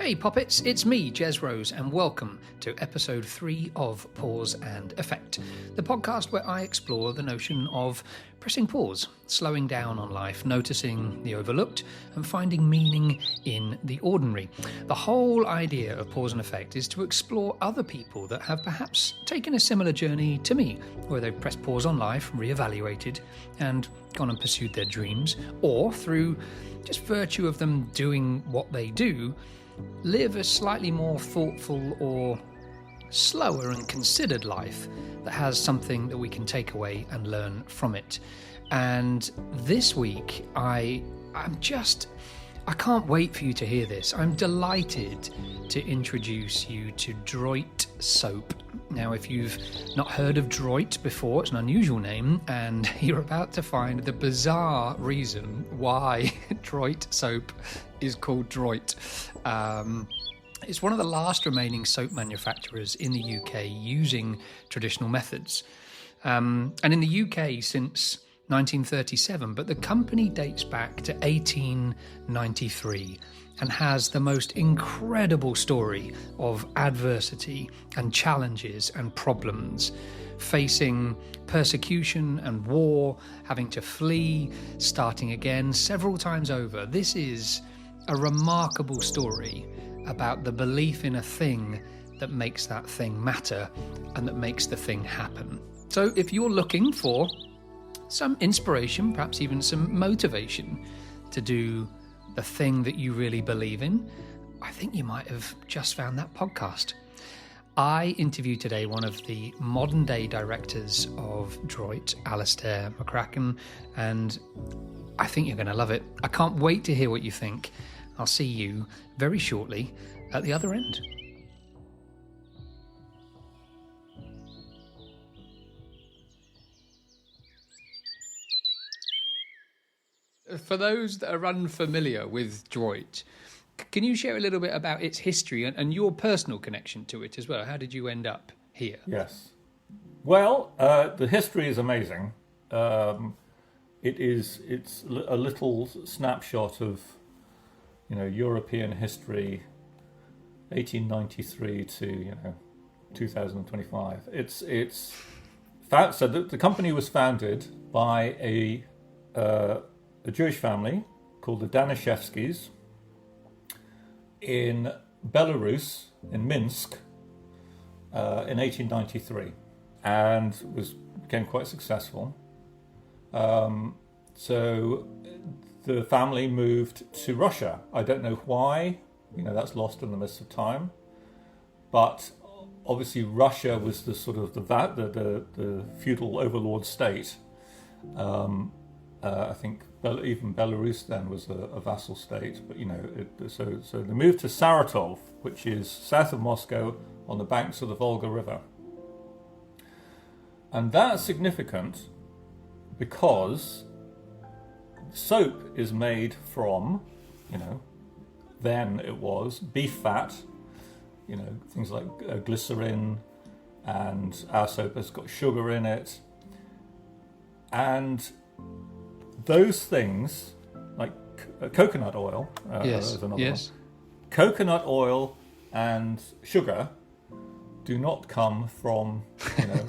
Hey Poppets, it's me, Jez Rose, and welcome to episode 3 of Pause and Effect, the podcast where I explore the notion of pressing pause, slowing down on life, noticing the overlooked, and finding meaning in the ordinary. The whole idea of Pause and Effect is to explore other people that have perhaps taken a similar journey to me, where they've pressed pause on life, reevaluated, and gone and pursued their dreams, or through just virtue of them doing what they do, live a slightly more thoughtful or slower and considered life that has something that we can take away and learn from it. And this week, I can't wait for you to hear this. I'm delighted to introduce you to Droyt soap. Now, if you've not heard of Droyt before, it's an unusual name, and you're about to find the bizarre reason why Droyt soap is called Droyt. It's one of the last remaining soap manufacturers in the UK using traditional methods. And in the UK since 1937, but the company dates back to 1893 and has the most incredible story of adversity and challenges and problems, facing persecution and war, having to flee, starting again several times over. This is a remarkable story about the belief in a thing that makes that thing matter and that makes the thing happen. So if you're looking for some inspiration, perhaps even some motivation to do the thing that you really believe in, I think you might have just found that podcast. I interviewed today one of the modern day directors of Droyt, Alistair McCracken, and I think you're going to love it. I can't wait to hear what you think. I'll see you very shortly at the other end. For those that are unfamiliar with Droyt, can you share a little bit about its history and your personal connection to it as well? How did you end up here? Yes. Well, the history is amazing. It's a little snapshot of, European history, 1893 to 2025. So the company was founded by a Jewish family called the Danishevskys in Belarus, in Minsk, in 1893, and became quite successful. So the family moved to Russia. I don't know why, that's lost in the midst of time. But obviously Russia was the sort of the feudal overlord state. I think even Belarus then was a vassal state. But so they moved to Saratov, which is south of Moscow on the banks of the Volga River. And that's significant because soap is made from, then it was beef fat, things like glycerin, and our soap has got sugar in it. And those things, like coconut oil, is another one. Coconut oil and sugar do not come from,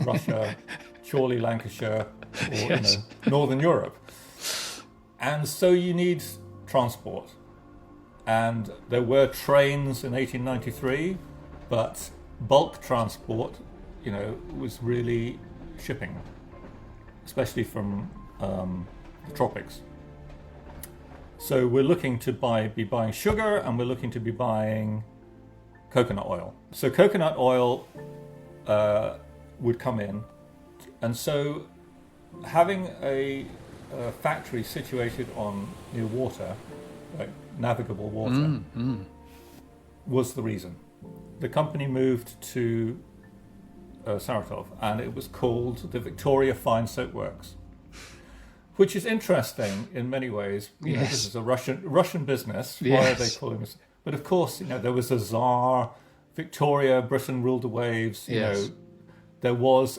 Russia, Chorley, Lancashire, or Northern Europe. And so you need transport. And there were trains in 1893, but bulk transport, was really shipping, especially from the tropics. So we're looking to be buying sugar, and we're looking to be buying coconut oil. So coconut oil would come in, and so having a factory situated near water, like navigable water, was the reason. The company moved to Saratov, and it was called the Victoria Fine Soap Works, which is interesting in many ways. This is a Russian business. Why are they calling this? But of course, there was a Tsar. Victoria, Britain ruled the waves. There was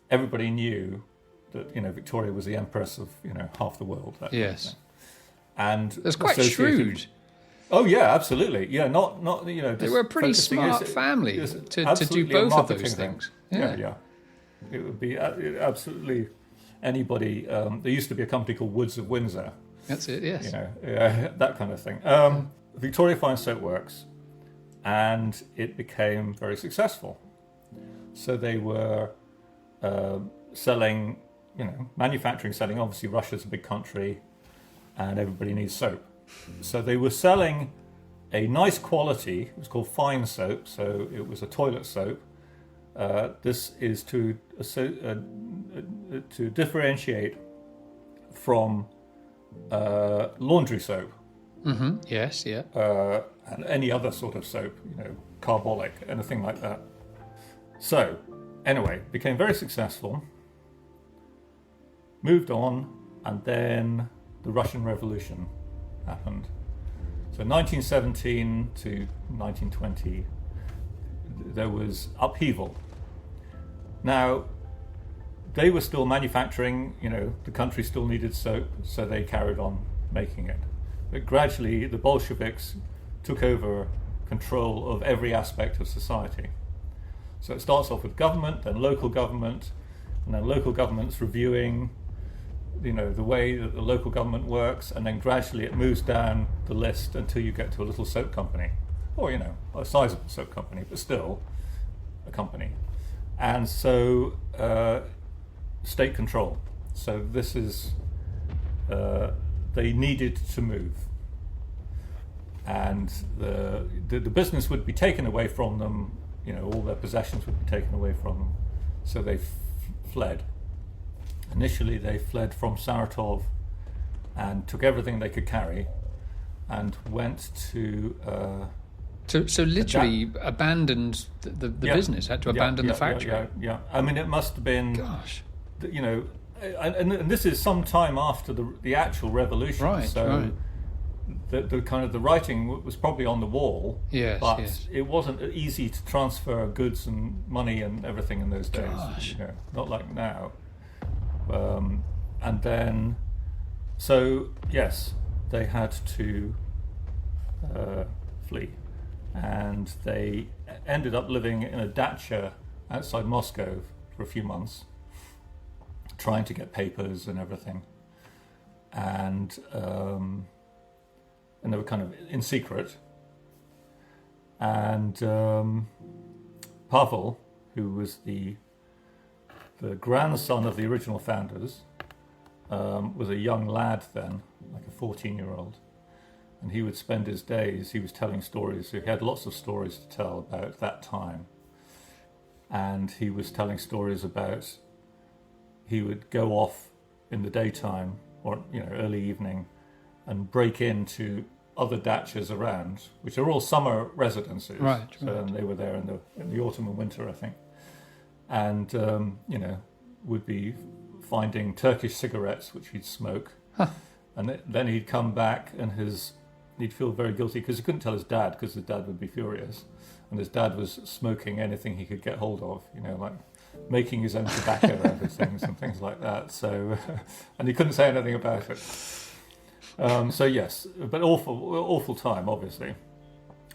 everybody knew that Victoria was the empress of half the world. That kind of thing. And that's quite shrewd. Oh yeah, absolutely. Yeah, not They just were a pretty focusing smart family it's to do absolutely a both of marketing those thing. things. Yeah. It would be absolutely anybody. There used to be a company called Woods of Windsor. That's it. Yes. That kind of thing. Victoria Fine Soap Works, and it became very successful. So they were selling, manufacturing, selling. Obviously, Russia's a big country, and everybody needs soap. So they were selling a nice quality. It was called fine soap, so it was a toilet soap. This is to differentiate from laundry soap. Mm-hmm. Yes. Yeah. And any other sort of soap, carbolic, anything like that. So, anyway, became very successful, moved on, and then the Russian Revolution happened. So 1917 to 1920, there was upheaval. Now, they were still manufacturing, the country still needed soap, so they carried on making it. But gradually, the Bolsheviks took over control of every aspect of society. So it starts off with government, then local government, and then local government's reviewing, the way that the local government works, and then gradually it moves down the list until you get to a little soap company, or a sizable soap company, but still a company. And so state control. So this is they needed to move, and the business would be taken away from them. All their possessions would be taken away from them. So they fled. Initially, they fled from Saratov and took everything they could carry and went to... So literally abandoned the business, had to abandon the factory. Yeah. I mean, it must have been... Gosh. And this is some time after the actual revolution. Right, so right. The kind of the writing was probably on the wall, but it wasn't easy to transfer goods and money and everything in those days. Gosh. Not like now. And then, so yes, they had to flee, and they ended up living in a dacha outside Moscow for a few months, trying to get papers and everything, and they were kind of in secret. And Pavel, who was the grandson of the original founders, was a young lad then, like a 14-year-old, and he would spend his days, he was telling stories. So he had lots of stories to tell about that time, and he was telling stories about, he would go off in the daytime or early evening and break into other dachas around, which are all summer residences. Right. And they were there in the autumn and winter, I think. And would be finding Turkish cigarettes which he'd smoke. Huh. And then he'd come back and he'd feel very guilty because he couldn't tell his dad, because his dad would be furious. And his dad was smoking anything he could get hold of, like making his own tobacco out of things and things like that. So, and he couldn't say anything about it. So yes, but awful time, obviously.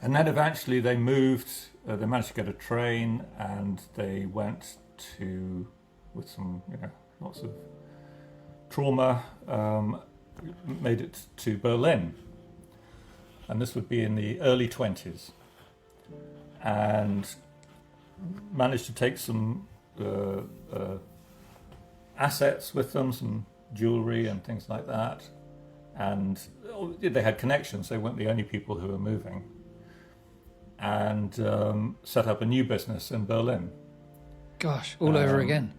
And then eventually they moved. They managed to get a train, and they went to, with some lots of trauma, made it to Berlin, and this would be in the early 20s, and managed to take some assets with them, some jewelry and things like that. And they had connections. They weren't the only people who were moving. And set up a new business in Berlin. Gosh, all over again.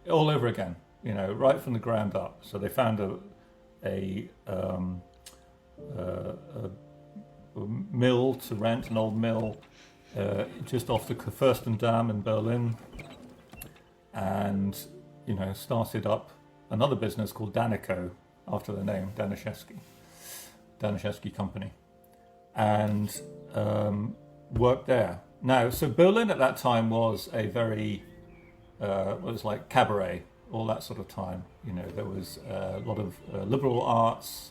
All over again, right from the ground up. So they found a mill to rent, an old mill, just off the Fürstendamm in Berlin. And, started up another business called Danico, after the name, Danishevsky Company, and worked there. Now, so Berlin at that time was a very, was like cabaret, all that sort of time. There was a lot of liberal arts,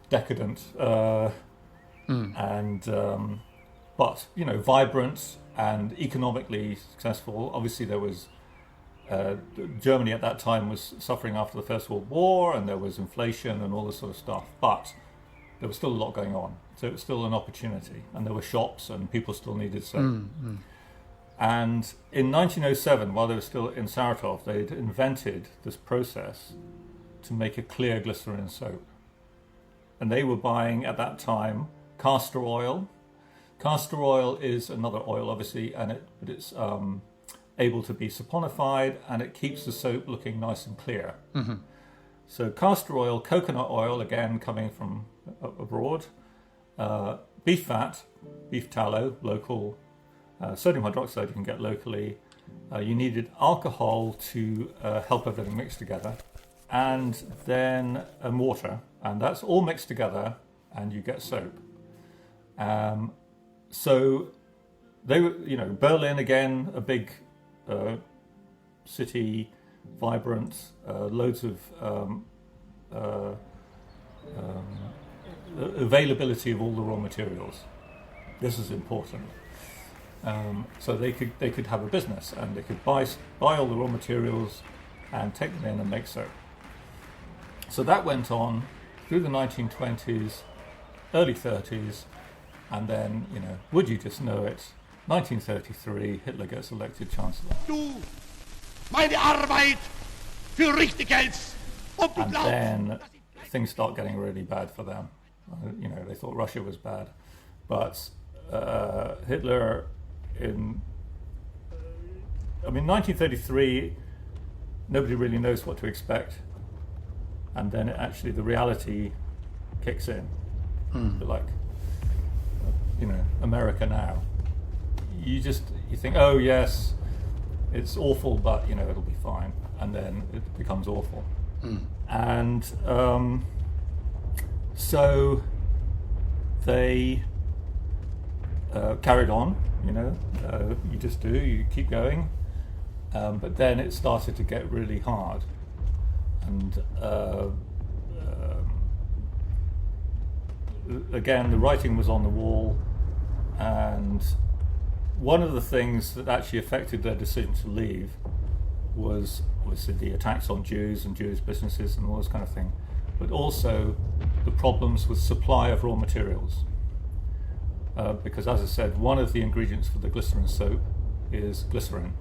decadent and but vibrant and economically successful. Obviously, there was Germany at that time was suffering after the First World War, and there was inflation and all this sort of stuff. But there was still a lot going on, so it was still an opportunity, and there were shops, and people still needed soap. And in 1907, while they were still in Saratov, they'd invented this process to make a clear glycerin soap. And they were buying, at that time, castor oil. Castor oil is another oil, obviously, but it's able to be saponified, and it keeps the soap looking nice and clear. So castor oil, coconut oil, again coming from abroad, beef fat, beef tallow, local, sodium hydroxide you can get locally. You needed alcohol to help everything mix together, and then water, and that's all mixed together, and you get soap. So they were, Berlin again, a big city, vibrant, loads of availability of all the raw materials. This is important. So they could have a business, and they could buy all the raw materials and take them in and make soap. So that went on through the 1920s, early 30s, and then, would you just know it, 1933, Hitler gets elected Chancellor. Du, meine Arbeit für richtig hältst. And then things start getting really bad for them. They thought Russia was bad. But Hitler, in 1933, nobody really knows what to expect. And then actually the reality kicks in. Like, America now. You think, oh yes, it's awful, but it'll be fine, and then it becomes awful. And so they carried on. You just do, you keep going, but then it started to get really hard, and again the writing was on the wall. And one of the things that actually affected their decision to leave was the attacks on Jews and Jewish businesses and all this kind of thing, but also the problems with supply of raw materials. Because, as I said, one of the ingredients for the glycerin soap is glycerin.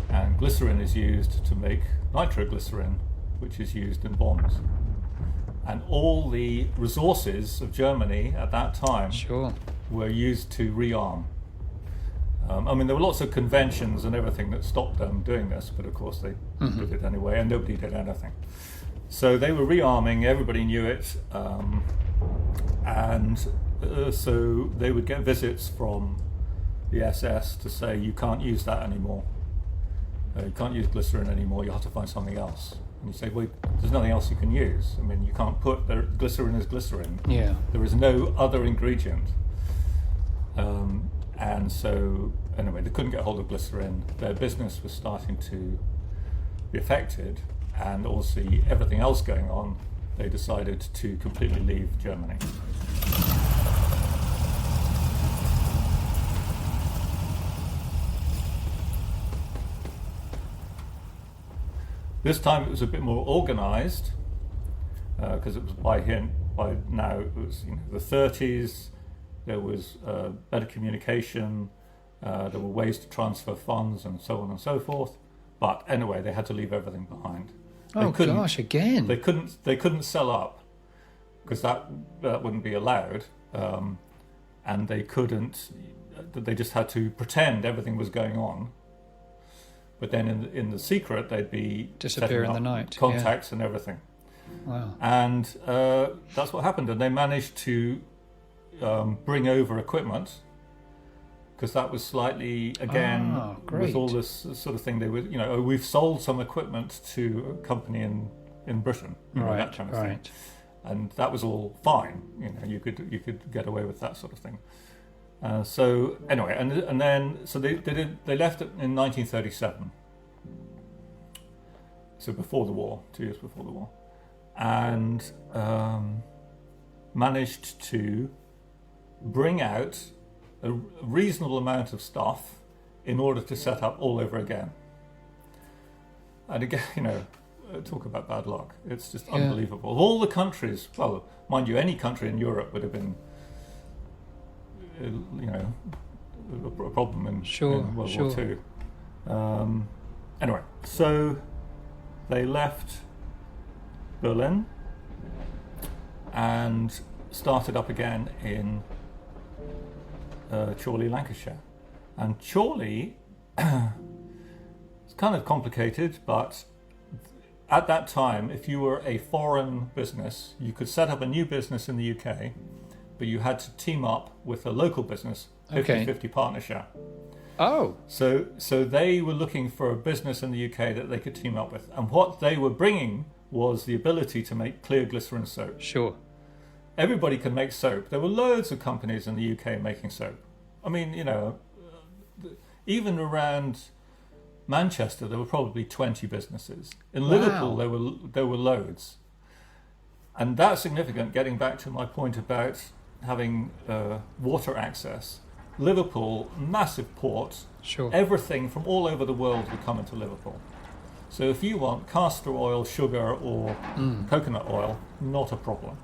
And glycerin is used to make nitroglycerin, which is used in bombs. And all the resources of Germany at that time were used to rearm. There were lots of conventions and everything that stopped them doing this, but of course they did it anyway, and nobody did anything. So they were rearming, everybody knew it, so they would get visits from the SS to say, you can't use that anymore. You can't use glycerin anymore, you have to find something else. And you say, well, there's nothing else you can use. You can't put, glycerin is glycerin. Yeah. There is no other ingredient. And so, anyway, they couldn't get hold of glycerin. Their business was starting to be affected, and also everything else going on, they decided to completely leave Germany. This time it was a bit more organised, because it was by now it was the 30s. There was better communication. There were ways to transfer funds and so on and so forth. But anyway, they had to leave everything behind. Again. They couldn't sell up, because that wouldn't be allowed, and they couldn't. They just had to pretend everything was going on. But then in the secret, they'd be disappear in the night, contacts and everything. Wow! And that's what happened. And they managed to bring over equipment, because that was slightly with all this sort of thing. They were, we've sold some equipment to a company in Britain, that kind of thing, and that was all fine. You could get away with that sort of thing. So anyway, and then they left it in 1937. So before the war, 2 years before the war, and managed to bring out a reasonable amount of stuff in order to set up all over again. And again, talk about bad luck. It's just unbelievable. Of all the countries, well, mind you, any country in Europe would have been, a problem in World War II. Anyway, so they left Berlin and started up again in Chorley, Lancashire. And Chorley, it's kind of complicated, but at that time, if you were a foreign business, you could set up a new business in the UK, but you had to team up with a local business, 50-50 partnership. Oh. So they were looking for a business in the UK that they could team up with. And what they were bringing was the ability to make clear glycerin soap. Sure. Everybody can make soap. There were loads of companies in the UK making soap. I mean, even around Manchester, there were probably 20 businesses. In Liverpool, there were loads. And that's significant, getting back to my point about having water access. Liverpool, massive port. Sure. Everything from all over the world would come into Liverpool. So if you want castor oil, sugar, or coconut oil, not a problem.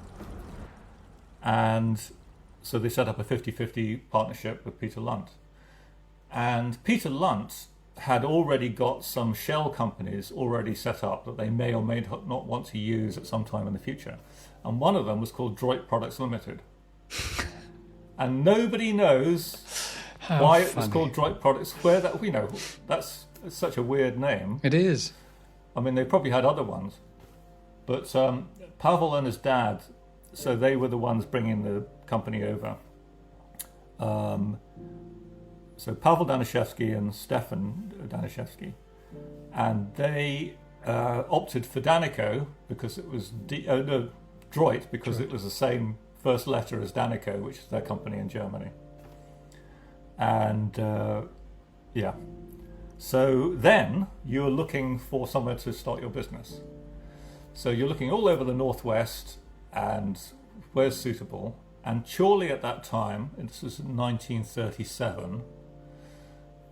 And so they set up a 50-50 partnership with Peter Lunt. And Peter Lunt had already got some shell companies already set up that they may or may not want to use at some time in the future. And one of them was called Droyt Products Limited. And nobody knows why it was called Droyt Products. Where that, that's such a weird name. It is. I mean, they probably had other ones. But Pavel and his dad, so they were the ones bringing the company over. So Pavel Danishevsky and Stefan Danishevsky. And they opted for Danico because it was Droyt because it was the same first letter as Danico, which is their company in Germany. And so then you're looking for somewhere to start your business. So you're looking all over the Northwest and where's suitable. And Chorley at that time, this was 1937,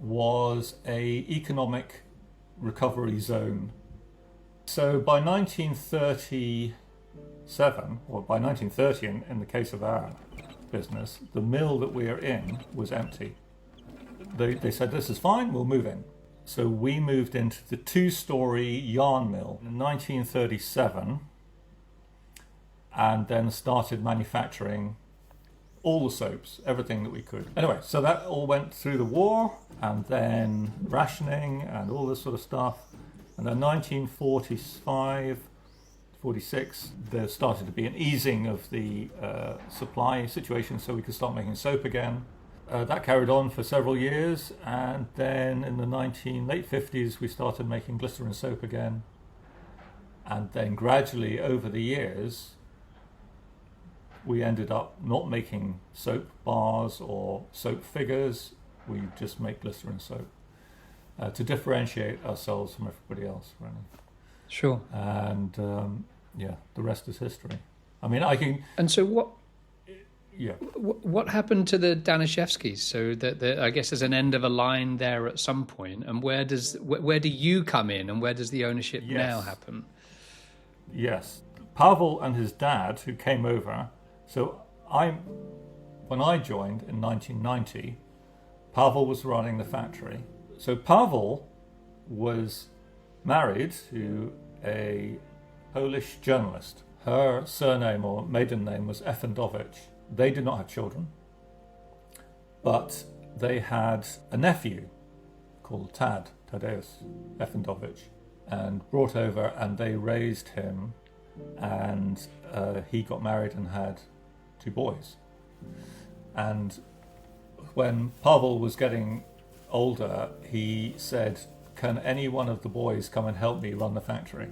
was a economic recovery zone. So by 1937, or by 1930 in the case of our business, the mill that we are in was empty. They said, this is fine, we'll move in. So we moved into the 2-story yarn mill in 1937 and then started manufacturing all the soaps, everything that we could. Anyway, so that all went through the war and then rationing and all this sort of stuff. And then 1945, 46, there started to be an easing of the supply situation so we could start making soap again. That carried on for several years, and then in the late 50s we started making glycerin soap again. And then gradually over the years we ended up not making soap bars or soap figures. We just make glycerin soap to differentiate ourselves from everybody else, really. Sure. And the rest is history. I mean, I can. And so what? Yeah. What happened to the Danishevskys? So that I guess there's an end of a line there at some point. And where do you come in, and where does the ownership now happen? Yes, Pavel and his dad, who came over. So when I joined in 1990, Pavel was running the factory. So Pavel was married to a Polish journalist. Her surname or maiden name was Effendowicz. They did not have children, but they had a nephew called Tadeusz Effendowicz, and brought over, and they raised him, and he got married and had 2 boys. And when Pavel was getting older, he said, can any one of the boys come and help me run the factory?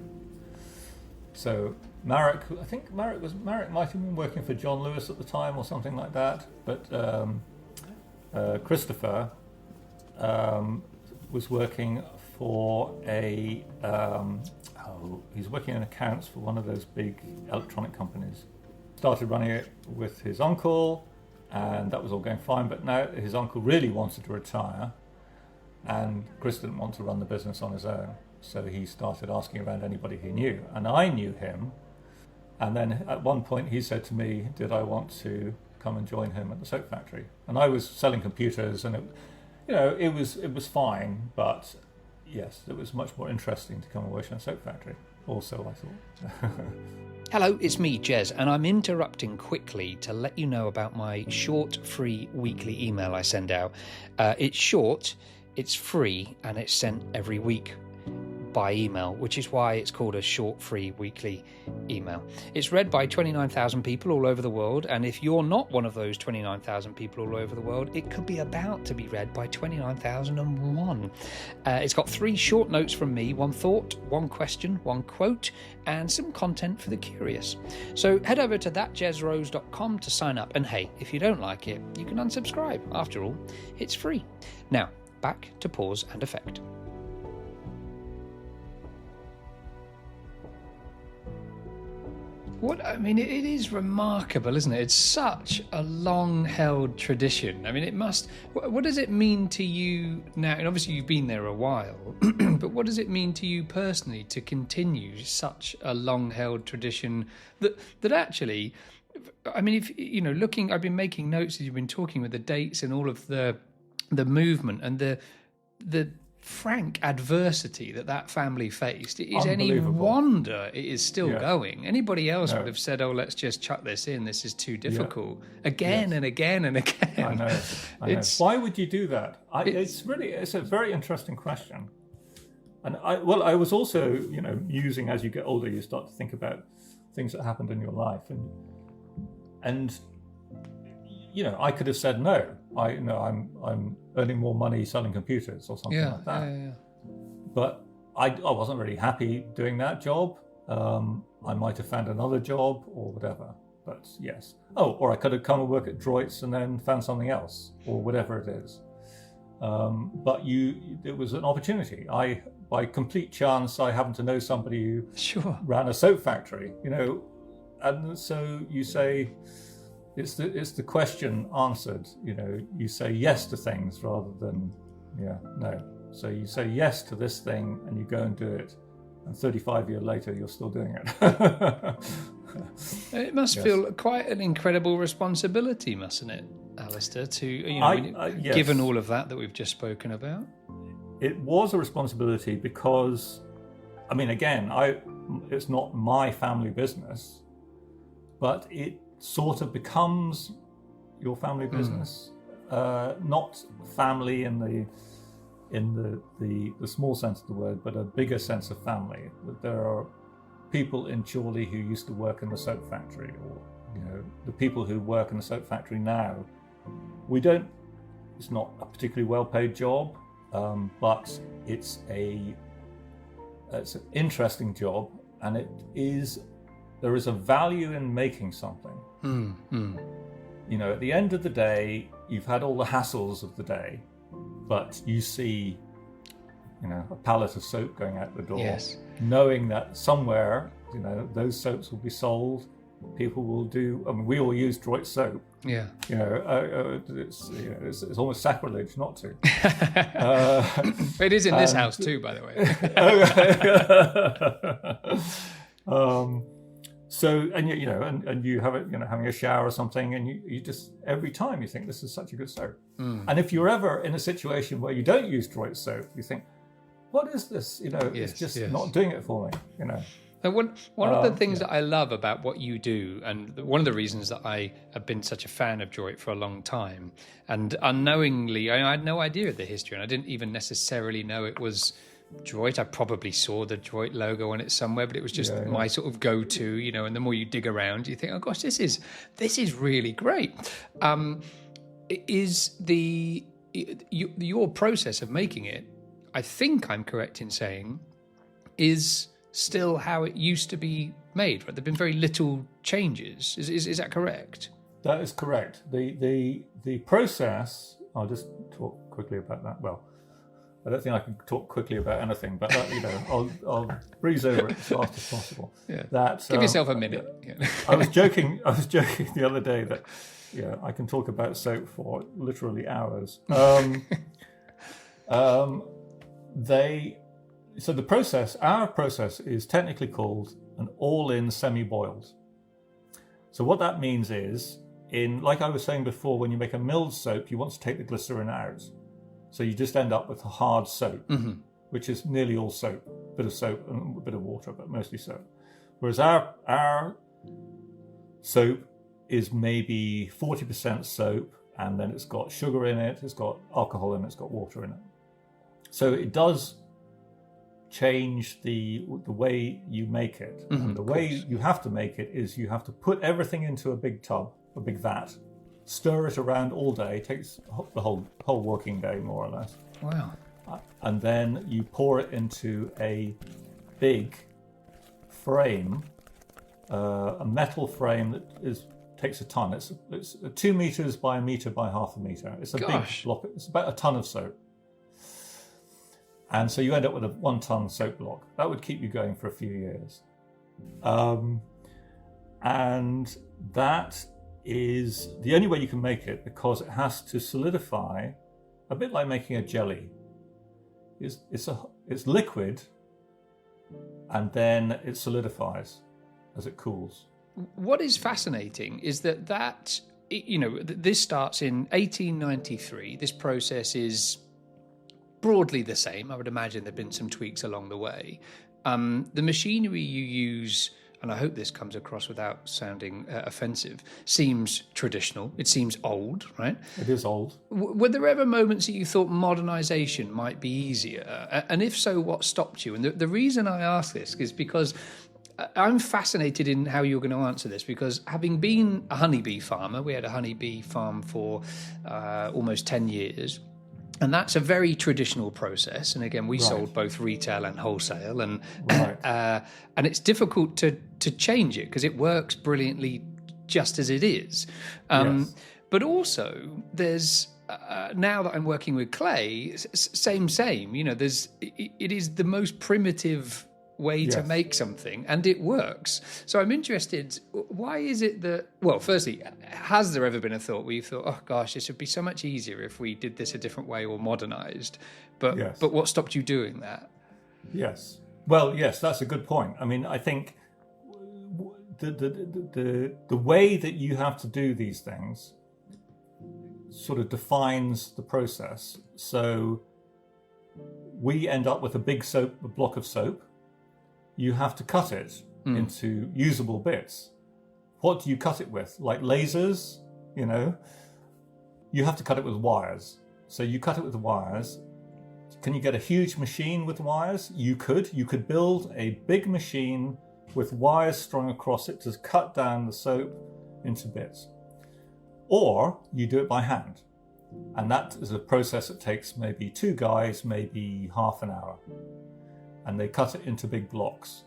So Marek might have been working for John Lewis at the time or something like that, but Christopher was working for he's working in accounts for one of those big electronic companies. Started running it with his uncle, and that was all going fine. But now his uncle really wanted to retire, and Chris didn't want to run the business on his own, so he started asking around anybody he knew, and I knew him. And then at one point he said to me, did I want to come and join him at the soap factory? And I was selling computers, and it was fine, but yes, it was much more interesting to come and work in a soap factory. Also, I thought. Hello, it's me, Jez, and I'm interrupting quickly to let you know about my short, free weekly email I send out. It's short, it's free, and it's sent every week by email, which is why it's called a short, free weekly email. It's read by 29,000 people all over the world, and if you're not one of those 29,000 people all over the world, it could be about to be read by 29,001. It's got 3 short notes from me, 1 thought, 1 question, 1 quote, and some content for the curious. So head over to thatjezrose.com to sign up, and hey, if you don't like it, you can unsubscribe. After all, it's free. Now, back to Pause and Effect. It is remarkable, isn't it? It's such a long-held tradition. I mean, it must... What does it mean to you now? And obviously you've been there a while, but what does it mean to you personally to continue such a long-held tradition that actually... I mean, if looking... I've been making notes as you've been talking with the dates and all of the movement and the frank adversity that family faced. It is any wonder it is still going. Anybody else would have said, let's just chuck this in, this is too difficult, again and again and again. I know. Why would you do that? It's a very interesting question. And I was also, musing, as you get older, you start to think about things that happened in your life, and I could have said no. I'm earning more money selling computers or something like that. Yeah. But I wasn't really happy doing that job. I might have found another job or whatever. But yes. Or I could have come and work at Droyt's and then found something else or whatever it is. But it was an opportunity. By complete chance, I happened to know somebody who ran a soap factory. And so you say. It's the question answered. You say yes to things rather than no. So you say yes to this thing and you go and do it, and 35 years later you're still doing it. It must feel quite an incredible responsibility, mustn't it, Alistair? To given all of that we've just spoken about. It was a responsibility because, again, it's not my family business, but it sort of becomes your family business, not family in the small sense of the word, but a bigger sense of family. That there are people in Chorley who used to work in the soap factory, or the people who work in the soap factory now. It's not a particularly well-paid job, but it's an interesting job, and there is a value in making something. At the end of the day, you've had all the hassles of the day, but you see, a pallet of soap going out the door, knowing that somewhere, those soaps will be sold. People will do. We all use Droyt soap. Yeah. It's almost sacrilege not to. It is in this house too, by the way. So, and you have it, having a shower or something, and you just, every time you think, this is such a good soap. And if you're ever in a situation where you don't use Droyt soap, you think, what is this? It's just not doing it for me, Now, one of the things that I love about what you do, and one of the reasons that I have been such a fan of Droyt for a long time, and unknowingly, I had no idea of the history, and I didn't even necessarily know it was Droyt. I probably saw the Droyt logo on it somewhere, but it was just my sort of go-to, and the more you dig around, you think, oh gosh, this is really great. Is your process of making it, I think I'm correct in saying, is still how it used to be made, right? There've been very little changes. Is that correct? That is correct. The process, I'll just talk quickly about that. Well, I don't think I can talk quickly about anything, but I'll breeze over it as fast as possible. Give yourself a minute. I was joking the other day that Yeah, I can talk about soap for literally hours. So the process, our process, is technically called an all-in semi-boiled. So what that means is, like I was saying before, when you make a milled soap, you want to take the glycerin out. So you just end up with a hard soap, which is nearly all soap. A bit of soap and a bit of water, but mostly soap. Whereas our soap is maybe 40% soap, and then it's got sugar in it, it's got alcohol in it, it's got water in it. So it does change the way you make it. And the way you have to make it is you have to put everything into a big tub, a big vat, stir it around all day, takes the whole working day more or less. Wow. And then you pour it into a big frame, a metal frame that takes a ton. It's 2 meters by a meter by half a meter. It's a big block. It's about a ton of soap. And so you end up with a 1 ton soap block. That would keep you going for a few years. And that is the only way you can make it, because it has to solidify, a bit like making a jelly. It's liquid, and then it solidifies as it cools. What is fascinating is that this starts in 1893. This process is broadly the same. I would imagine there have been some tweaks along the way. The machinery you use, and I hope this comes across without sounding offensive, seems traditional. It seems old, right? It is old. Were there ever moments that you thought modernisation might be easier? And if so, what stopped you? And the reason I ask this is because I'm fascinated in how you're going to answer this, because having been a honeybee farmer, we had a honeybee farm for almost 10 years. And that's a very traditional process. And again, we sold both retail and wholesale, and it's difficult to change it because it works brilliantly just as it is. But also, there's now that I'm working with clay, same. You know, it is the most primitive way to make something, and it works. So I'm interested, why is it that, well, firstly, has there ever been a thought where you thought, oh gosh, this would be so much easier if we did this a different way or modernized, but what stopped you doing that? Yes. Well, yes, that's a good point. I mean, I think the way that you have to do these things sort of defines the process. So we end up with a block of soap. You have to cut it into usable bits. What do you cut it with? Like lasers, you know? You have to cut it with wires. So you cut it with the wires. Can you get a huge machine with wires? You could. You could build a big machine with wires strung across it to cut down the soap into bits. Or you do it by hand. And that is a process that takes maybe 2 guys, maybe half an hour. And they cut it into big blocks.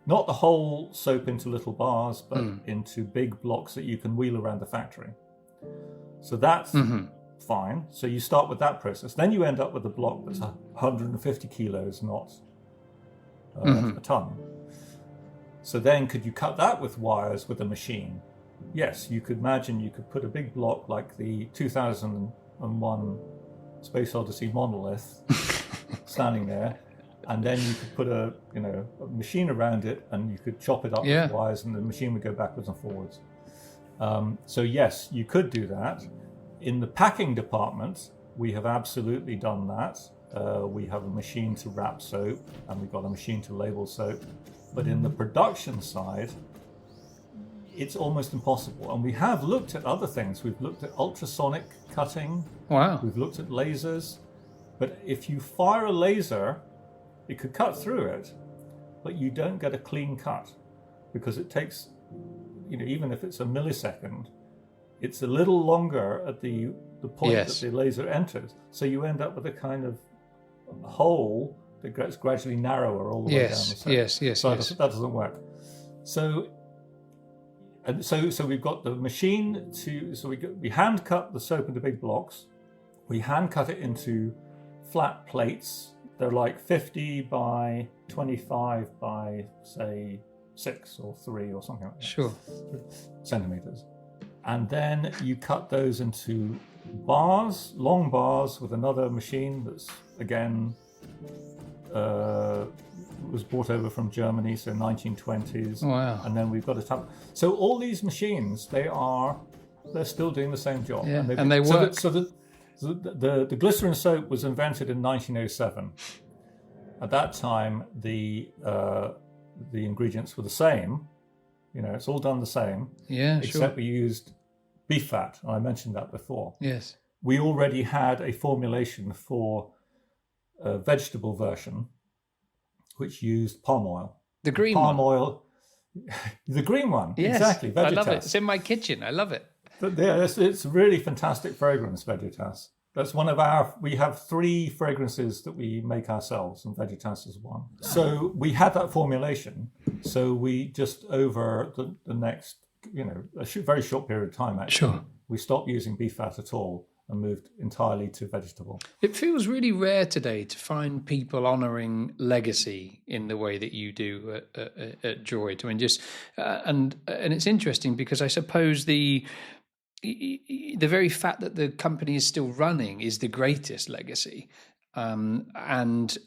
Not the whole soap into little bars, but into big blocks that you can wheel around the factory. So that's fine. So you start with that process. Then you end up with a block that's 150 kilos, not a ton. So then could you cut that with wires with a machine? Yes, you could imagine you could put a big block like the 2001 Space Odyssey monolith standing there. And then you could put a machine around it, and you could chop it up with wires, and the machine would go backwards and forwards. So yes, you could do that. In the packing department, we have absolutely done that. We have a machine to wrap soap, and we've got a machine to label soap. But in the production side, it's almost impossible. And we have looked at other things. We've looked at ultrasonic cutting. Wow. We've looked at lasers. But if you fire a laser, it could cut through it, but you don't get a clean cut because it takes, even if it's a millisecond, it's a little longer at the point that the laser enters. So you end up with a kind of hole that gets gradually narrower all the way down the soap. Yes. That doesn't work. So we've got the machine we hand cut the soap into big blocks. We hand cut it into flat plates. They're like 50 by 25 by, say, 6 or 3 or something like that. Sure. Centimeters. and then you cut those into bars, long bars, with another machine that's again was brought over from Germany, so 1920s. Wow. And then we've got a tub. So all these machines, they're still doing the same job. Yeah. And they work. So the glycerin soap was invented in 1907. At that time, the ingredients were the same. You know, it's all done the same. Yeah, except sure. we used beef fat. I mentioned that before. Yes. We already had a formulation for a vegetable version, which used palm oil. The green palm one. oil. The green one. Yes, Exactly. Vegetas. I love it. It's in my kitchen. I love it. But yeah, it's a really fantastic fragrance, Vegetas. That's one of we have 3 fragrances that we make ourselves, and Vegetas is one. So we had that formulation. So we just, over the next, very short period of time, actually, Sure. we stopped using beef fat at all and moved entirely to vegetable. It feels really rare today to find people honouring legacy in the way that you do at Droyt. I mean, and it's interesting because I suppose the very fact that the company is still running is the greatest legacy, and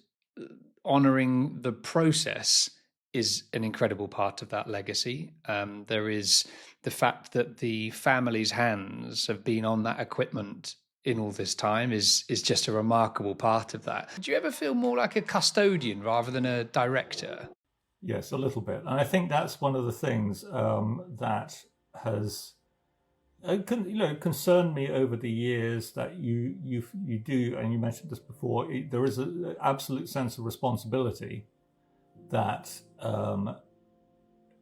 honouring the process is an incredible part of that legacy. There is the fact that the family's hands have been on that equipment in all this time is just a remarkable part of that. Do you ever feel more like a custodian rather than a director? Yes, a little bit. And I think that's one of the things that has concerned me over the years, that you do, and you mentioned this before, there is an absolute sense of responsibility that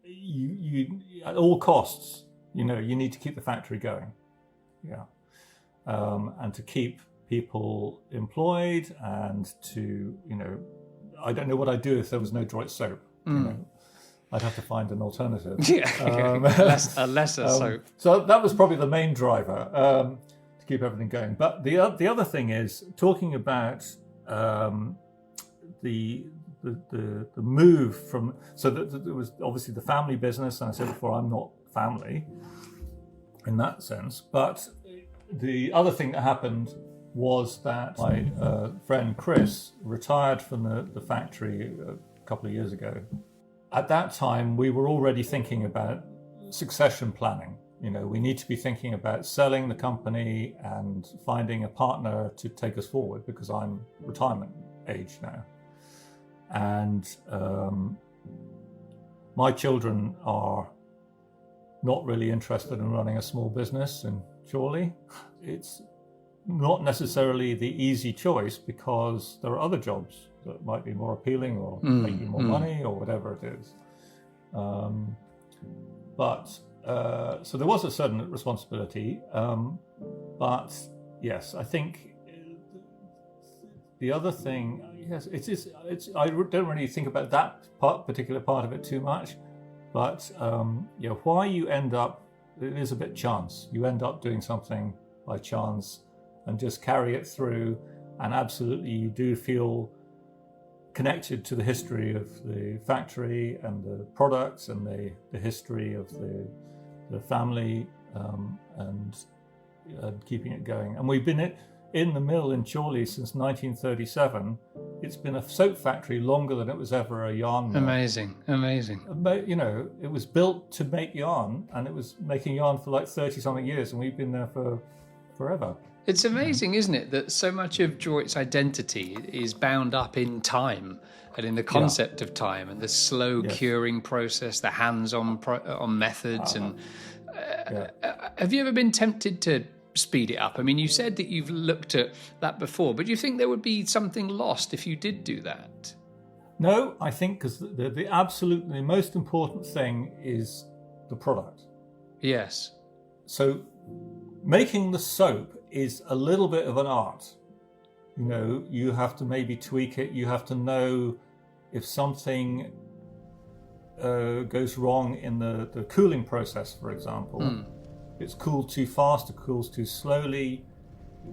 you at all costs, you need to keep the factory going. Yeah. And to keep people employed, and to, I don't know what I'd do if there was no Droyt soap. I'd have to find an alternative. A lesser soap. So that was probably the main driver, to keep everything going. But the other thing is, talking about the move from, so that there was obviously the family business, and I said before, I'm not family in that sense, but the other thing that happened was that my friend Chris retired from the factory a couple of years ago. At that time, we were already thinking about succession planning. We need to be thinking about selling the company and finding a partner to take us forward, because I'm retirement age now. And my children are not really interested in running a small business in Chorley. It's not necessarily the easy choice, because there are other jobs that might be more appealing, or make you more money, or whatever it is. So there was a certain responsibility. But yes, I think the other thing, yes, it's I don't really think about that particular part of it too much. But why you end up, it is a bit chance. You end up doing something by chance and just carry it through, and absolutely you do feel connected to the history of the factory and the products, and the history of the family, and keeping it going. And we've been in the mill in Chorley since 1937. It's been a soap factory longer than it was ever a yarn mill. Amazing. It was built to make yarn, and it was making yarn for like 30-something years, and we've been there for forever. It's amazing, isn't it, that so much of Droyt's identity is bound up in time and in the concept of time, and the slow curing process, the hands-on on methods. Have you ever been tempted to speed it up? I mean, you said that you've looked at that before, but do you think there would be something lost if you did do that? No, I think because the absolutely most important thing is the product. Yes. So making the soap is a little bit of an art. You have to maybe tweak it. You have to know if something goes wrong in the cooling process, for example. It's cooled too fast, it cools too slowly.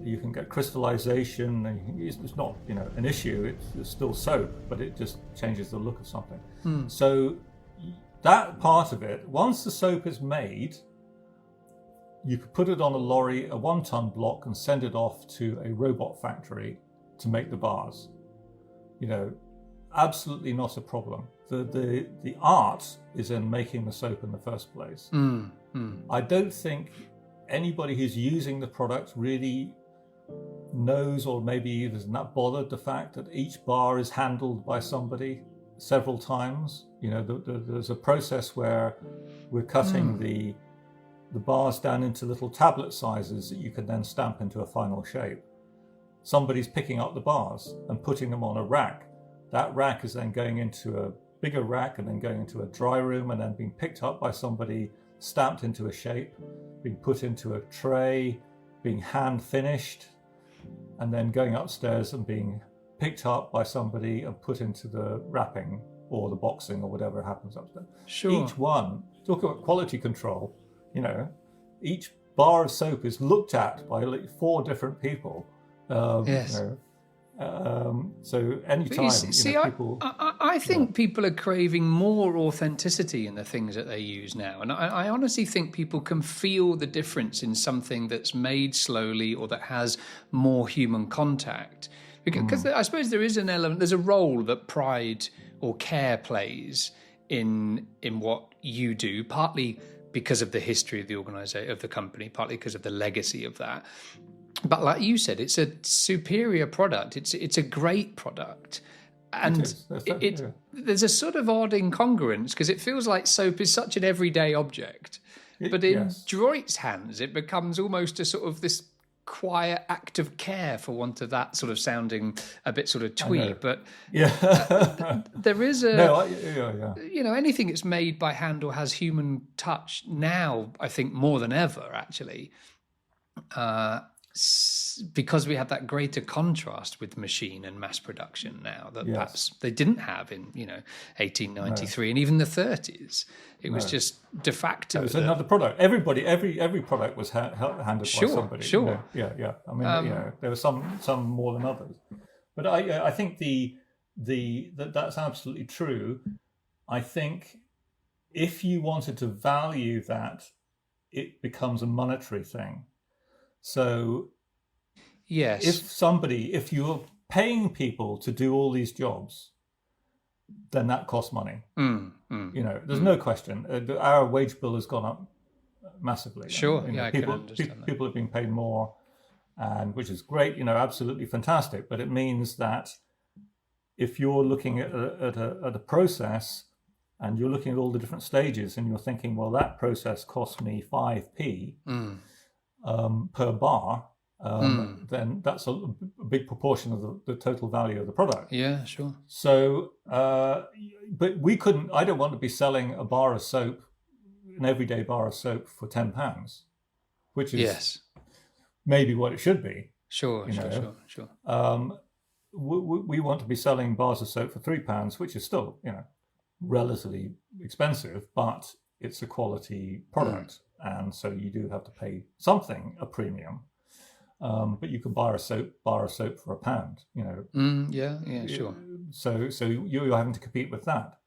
You can get crystallization, and it's not an issue. It's still soap, but it just changes the look of something. So that part of it, once the soap is made, you could put it on a lorry, a 1-ton block, and send it off to a robot factory to make the bars. Absolutely not a problem. The art is in making the soap in the first place. I don't think anybody who's using the product really knows, or maybe isn't that bothered, the fact that each bar is handled by somebody several times. There's a process where we're cutting the bars down into little tablet sizes that you can then stamp into a final shape. Somebody's picking up the bars and putting them on a rack. That rack is then going into a bigger rack and then going into a dry room and then being picked up by somebody, stamped into a shape, being put into a tray, being hand finished, and then going upstairs and being picked up by somebody and put into the wrapping or the boxing or whatever happens upstairs. Sure. Each one, talk about quality control, each bar of soap is looked at by like 4 different people. Yes. So anytime people... I think people are craving more authenticity in the things that they use now. And I honestly think people can feel the difference in something that's made slowly or that has more human contact. Because I suppose there is an element, there's a role that pride or care plays in what you do, partly because of the history of the organisation, of the company, partly because of the legacy of that. But like you said, it's a superior product. It's a great product. And there's a sort of odd incongruence because it feels like soap is such an everyday object. But in Droyt's hands, it becomes almost a sort of this quiet act of care, for want of that sort of sounding a bit sort of twee. But there is anything that's made by hand or has human touch now, I think more than ever, actually. Because we have that greater contrast with machine and mass production now that perhaps they didn't have in 1893 and even the 30s. It was just de facto. It was another product. Every product was handled by somebody. Sure. I mean, there were some more than others, but I think that's absolutely true. I think if you wanted to value that, it becomes a monetary thing. So, yes, if you're paying people to do all these jobs, then that costs money. There's no question. Our wage bill has gone up massively. Sure, I can understand that. People have been paid more, and which is great. Absolutely fantastic. But it means that if you're looking at a process and you're looking at all the different stages, and you're thinking, well, that process cost me 5p. Per bar, then that's a big proportion of the total value of the product. Yeah, sure. So, but we couldn't. I don't want to be selling a bar of soap, an everyday bar of soap, for £10, which is maybe what it should be. Sure. We want to be selling bars of soap for £3, which is still, relatively expensive, but it's a quality product. And so you do have to pay something, a premium. But you can buy a bar of soap for £1, Sure. So you're having to compete with that.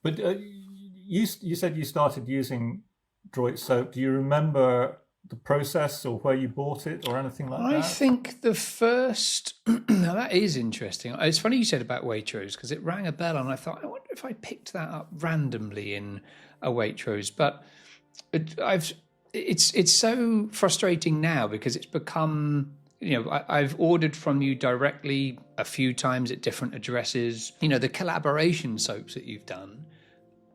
But you said you started using Droyt soap. Do you remember the process or where you bought it or anything like that? I think the first... Now, that is interesting. It's funny you said about Waitrose, because it rang a bell and I thought, I wonder if I picked that up randomly in a Waitrose. But... It's so frustrating now because it's become, I've ordered from you directly a few times at different addresses. The collaboration soaps that you've done,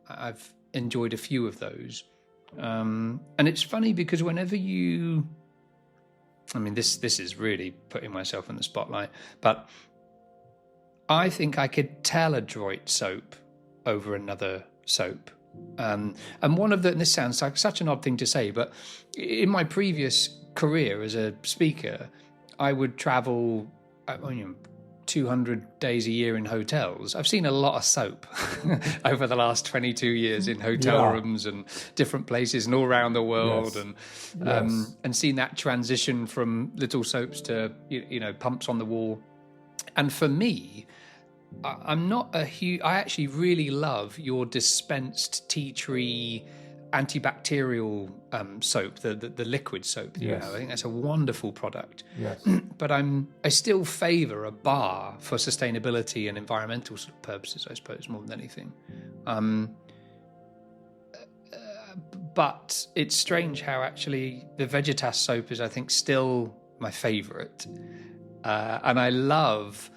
I've enjoyed a few of those. And it's funny because whenever this is really putting myself in the spotlight, but I think I could tell a Droyt soap over another soap. And one of and this sounds like such an odd thing to say, but in my previous career as a speaker, I would travel 200 days a year in hotels. I've seen a lot of soap over the last 22 years in hotel rooms and different places and all around the world, and seen that transition from little soaps to pumps on the wall. And for me, I'm not a huge... I actually really love your dispensed tea tree antibacterial soap, the liquid soap that you have. I think that's a wonderful product. Yes. But I still favour a bar for sustainability and environmental sort of purposes, I suppose, more than anything. But it's strange how actually the Vegetas soap is, I think, still my favourite. And I love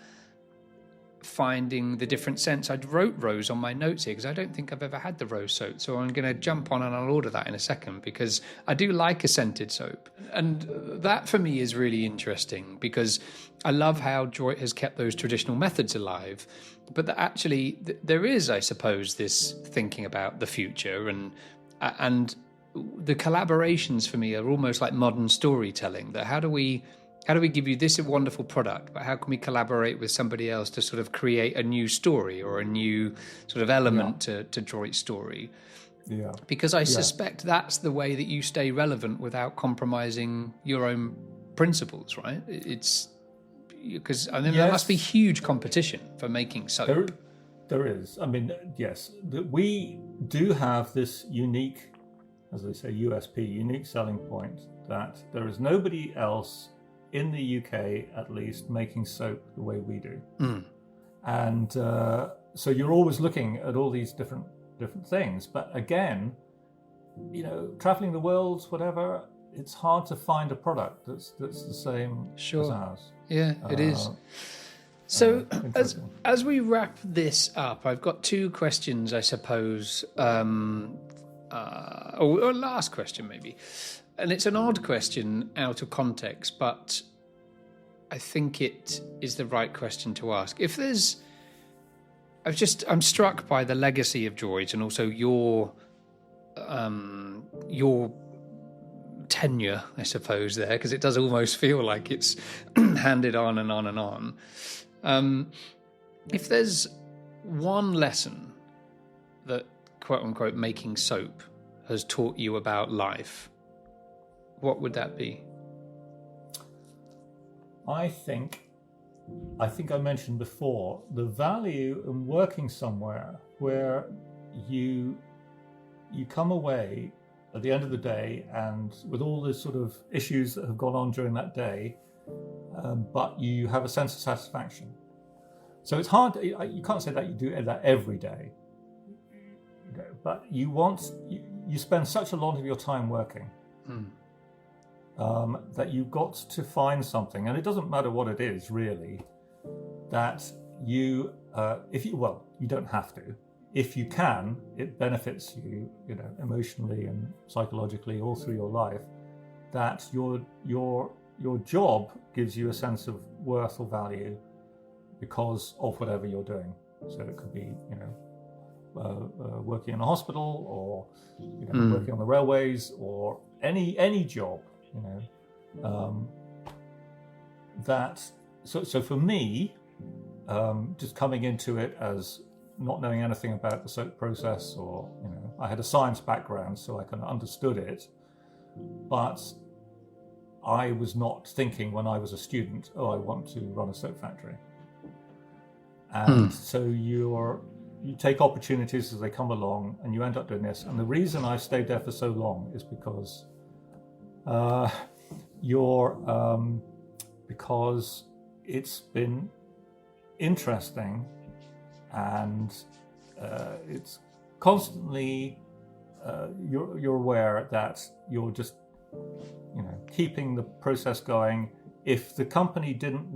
finding the different scents. I wrote rose on my notes here because I don't think I've ever had the rose soap. So I'm going to jump on and I'll order that in a second because I do like a scented soap. And that for me is really interesting because I love how Droyt has kept those traditional methods alive. But that actually there is, I suppose, this thinking about the future and the collaborations for me are almost like modern storytelling. That how do we give you this wonderful product, but how can we collaborate with somebody else to sort of create a new story or a new sort of element to Droyt's story? Yeah. Because I suspect that's the way that you stay relevant without compromising your own principles, right? It's because there must be huge competition for making soap. There is. I mean, yes, we do have this unique, as they say, USP, unique selling point that there is nobody else in the UK, at least, making soap the way we do. And so you're always looking at all these different things. But again, traveling the world, whatever, it's hard to find a product that's the same as ours. Yeah, it is. So as we wrap this up, I've got two questions, I suppose, or last question maybe. And it's an odd question out of context, but I think it is the right question to ask. If there's, I'm struck by the legacy of Droyt and also your tenure, I suppose, there, because it does almost feel like it's handed on and on and on. If there's one lesson that, quote unquote, making soap has taught you about life, what would that be? I think I mentioned before the value in working somewhere where you come away at the end of the day and with all the sort of issues that have gone on during that day, but you have a sense of satisfaction. So it's hard. You can't say that you do that every day, but you spend such a lot of your time working. That you've got to find something, and it doesn't matter what it is really, that you don't have to. If you can, it benefits you, emotionally and psychologically all through your life, that your job gives you a sense of worth or value because of whatever you're doing. So it could be, working in a hospital or working on the railways or any job. So for me, just coming into it as not knowing anything about the soap process, or I had a science background, so I kind of understood it, but I was not thinking when I was a student, I want to run a soap factory. And so you take opportunities as they come along, and you end up doing this. And the reason I've stayed there for so long is because because it's been interesting, and it's constantly you're aware that you're just keeping the process going. If the company didn't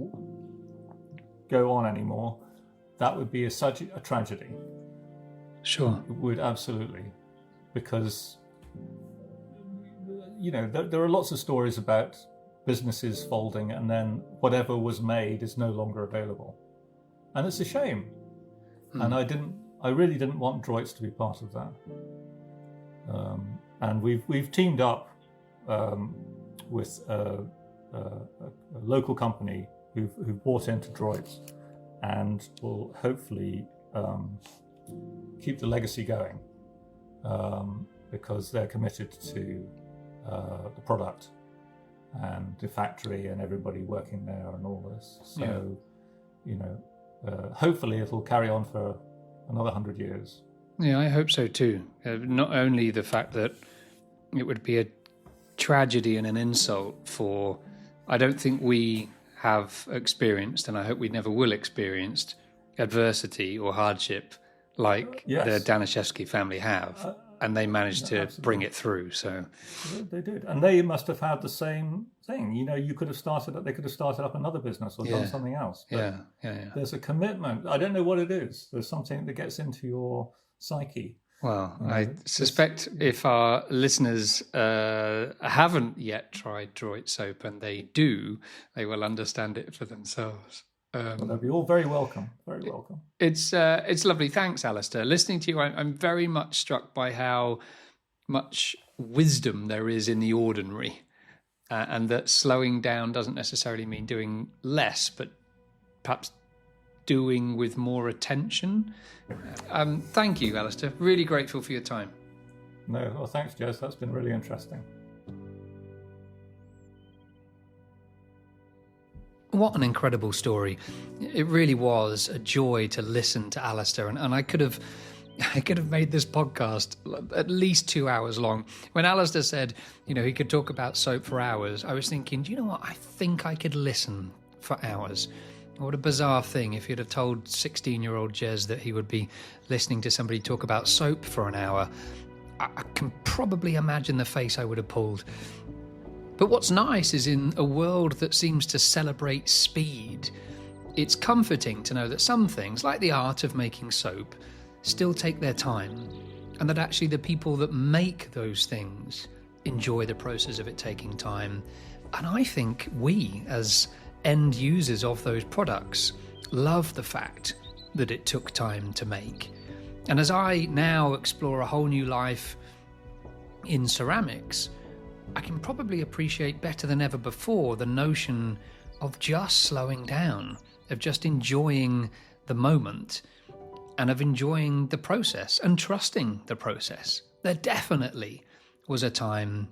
go on anymore, that would be such a tragedy. Sure, it would, absolutely, because there are lots of stories about businesses folding and then whatever was made is no longer available, and it's a shame. And I really didn't want Droyt to be part of that. And we've teamed up with a local company who bought into Droyt and will hopefully keep the legacy going, because they're committed to the product and the factory and everybody working there and all this. So, hopefully it'll carry on for another 100 years. Yeah, I hope so too. Not only the fact that it would be a tragedy and an insult for, I don't think we have experienced, and I hope we never will experience, adversity or hardship like the Danishevsky family have. And they managed to bring it through. So they did, and they must have had the same thing. You know, they could have started up another business or done something else. But there's a commitment. I don't know what it is. There's something that gets into your psyche. Well, I suspect if our listeners haven't yet tried Droyt soap, and they do, they will understand it for themselves. Well, they'll be all very welcome. Very welcome. It's lovely. Thanks, Alistair. Listening to you, I'm very much struck by how much wisdom there is in the ordinary, and that slowing down doesn't necessarily mean doing less, but perhaps doing with more attention. Thank you, Alistair. Really grateful for your time. No, well, thanks, Jez. That's been really interesting. What an incredible story. It really was a joy to listen to Alistair, and I could have made this podcast at least 2 hours long. When Alistair said, he could talk about soap for hours, I was thinking, do you know what? I think I could listen for hours. What a bizarre thing if you'd have told 16-year-old Jez that he would be listening to somebody talk about soap for an hour. I can probably imagine the face I would have pulled. But what's nice is in a world that seems to celebrate speed, it's comforting to know that some things, like the art of making soap, still take their time, and that actually the people that make those things enjoy the process of it taking time. And I think we, as end users of those products, love the fact that it took time to make. And as I now explore a whole new life in ceramics, I can probably appreciate better than ever before the notion of just slowing down, of just enjoying the moment, and of enjoying the process and trusting the process. There definitely was a time,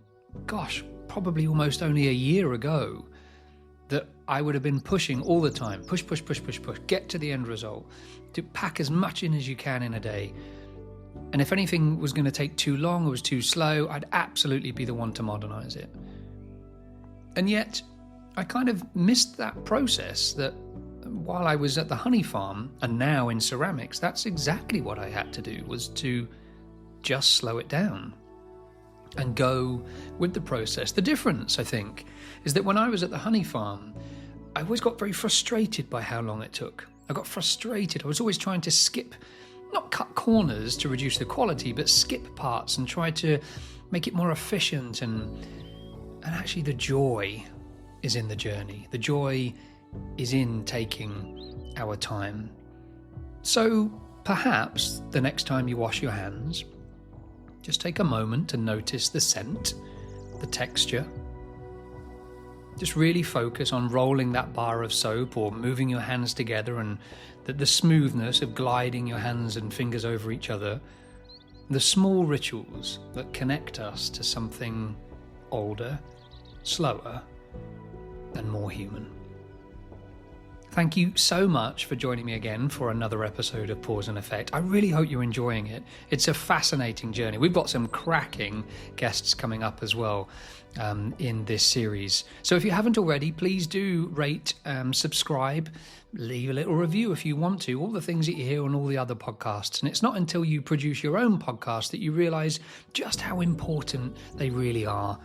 probably almost only a year ago, that I would have been pushing all the time, push, get to the end result, to pack as much in as you can in a day. And if anything was going to take too long or was too slow, I'd absolutely be the one to modernize it. And yet, I kind of missed that process that while I was at the honey farm and now in ceramics, that's exactly what I had to do, was to just slow it down and go with the process. The difference, I think, is that when I was at the honey farm, I always got very frustrated by how long it took. I got frustrated. I was always trying to skip, not cut corners to reduce the quality, but skip parts and try to make it more efficient. And actually the joy is in the journey. The joy is in taking our time. So perhaps the next time you wash your hands, just take a moment to notice the scent, the texture. Just really focus on rolling that bar of soap or moving your hands together, and the smoothness of gliding your hands and fingers over each other. The small rituals that connect us to something older, slower, and more human. Thank you so much for joining me again for another episode of Pause and Effect. I really hope you're enjoying it. It's a fascinating journey. We've got some cracking guests coming up as well in this series. So if you haven't already, please do rate, subscribe, leave a little review if you want to, all the things that you hear on all the other podcasts. And it's not until you produce your own podcast that you realise just how important they really are.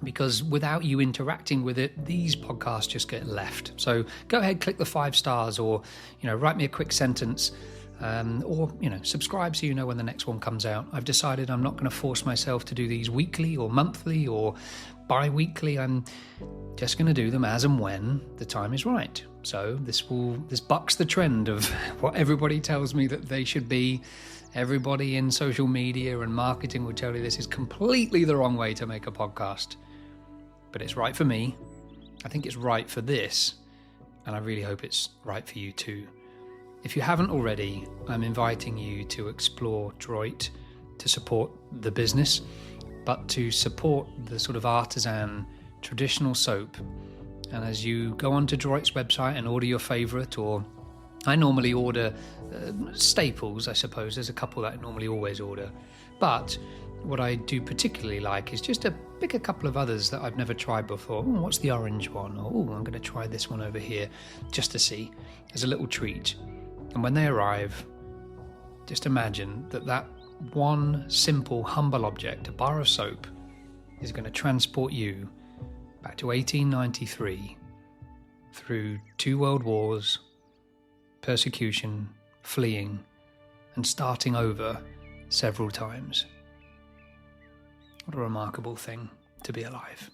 Because without you interacting with it, these podcasts just get left. So go ahead, click the 5 stars, or write me a quick sentence, or subscribe so you know when the next one comes out. I've decided I'm not going to force myself to do these weekly or monthly or bi-weekly. I'm just going to do them as and when the time is right. So this bucks the trend of what everybody tells me that they should be. Everybody in social media and marketing will tell you this is completely the wrong way to make a podcast. But it's right for me. I think it's right for this. And I really hope it's right for you too. If you haven't already, I'm inviting you to explore Droyt, to support the business, but to support the sort of artisan traditional soap. And as you go onto Droyt's website and order your favourite, or I normally order staples, I suppose. There's a couple that I normally always order. But what I do particularly like is just to pick a couple of others that I've never tried before. Oh, what's the orange one? Or, oh, I'm going to try this one over here just to see, as a little treat. And when they arrive, just imagine that one simple, humble object, a bar of soap, is going to transport you back to 1893, through 2 world wars, persecution, fleeing, and starting over several times. What a remarkable thing to be alive.